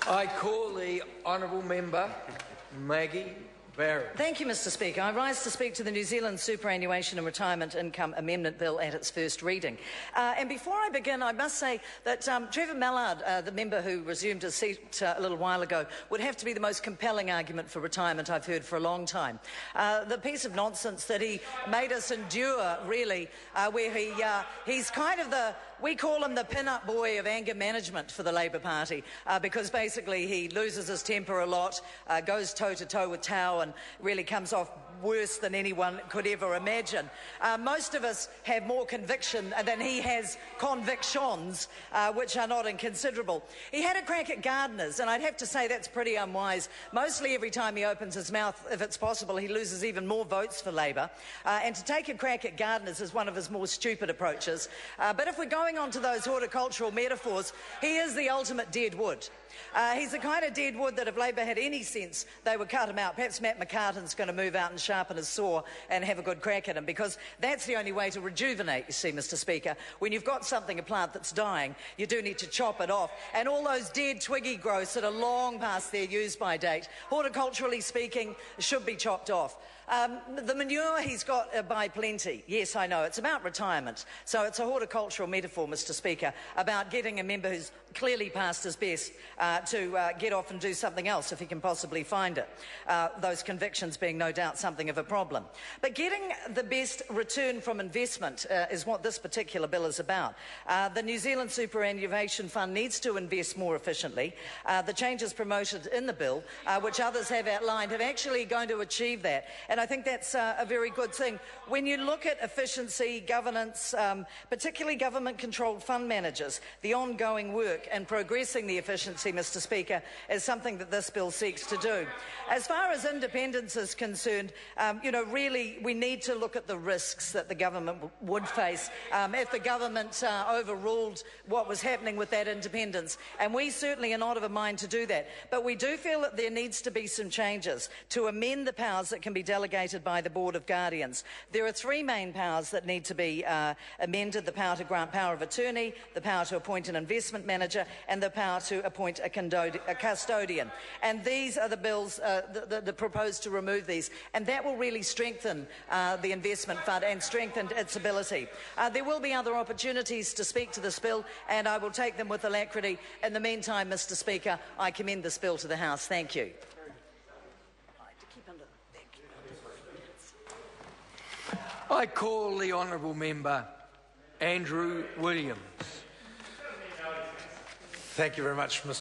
I call the honourable member Maggie Barron. Thank you, Mr Speaker. I rise to speak to the New Zealand Superannuation and Retirement Income Amendment Bill at its first reading. And before I begin, I must say that Trevor Mallard, the member who resumed his seat a little while ago, would have to be the most compelling argument for retirement I've heard for a long time. The piece of nonsense that he made us endure, really, where he's kind of we call him the pin-up boy of anger management for the Labor Party, because basically he loses his temper a lot, goes toe-to-toe with Tau, and really comes off worse than anyone could ever imagine. Most of us have more conviction than he has convictions, which are not inconsiderable. He had a crack at gardeners, and I'd have to say that's pretty unwise. Mostly every time he opens his mouth, if it's possible, he loses even more votes for Labor. And to take a crack at gardeners is one of his more stupid approaches. But if we're going on to those horticultural metaphors, he is the ultimate dead wood. He's the kind of dead wood that if Labor had any sense, they would cut him out. Perhaps Matt McCartan's going to move out and sharpen his saw and have a good crack at him, because that's the only way to rejuvenate, you see, Mr Speaker. When you've got a plant that's dying, you do need to chop it off. And all those dead twiggy growths that are long past their use-by date, horticulturally speaking, should be chopped off. The manure he's got by plenty, yes, I know, it's about retirement. So it's a horticultural metaphor, Mr Speaker, about getting a member who's clearly past his best to get off and do something else if he can possibly find it. Those convictions being no doubt something of a problem. But getting the best return from investment is what this particular bill is about. The New Zealand Superannuation Fund needs to invest more efficiently. The changes promoted in the bill, which others have outlined, have actually going to achieve that. And I think that's a very good thing. When you look at efficiency, governance, particularly government-controlled fund managers, the ongoing work and progressing the efficiency, Mr Speaker, is something that this bill seeks to do. As far as independence is concerned, really we need to look at the risks that the government would face if the government overruled what was happening with that independence. And we certainly are not of a mind to do that. But we do feel that there needs to be some changes to amend the powers that can be delegated by the Board of Guardians. There are three main powers that need to be amended: the power to grant power of attorney, the power to appoint an investment manager, and the power to appoint a custodian. And these are the bills that proposed to remove these, and that will really strengthen the investment fund and strengthen its ability. There will be other opportunities to speak to this bill, and I will take them with alacrity. In the meantime, Mr Speaker, I commend this bill to the House. Thank you. I call the honourable member Andrew Williams. Thank you very much, Mr.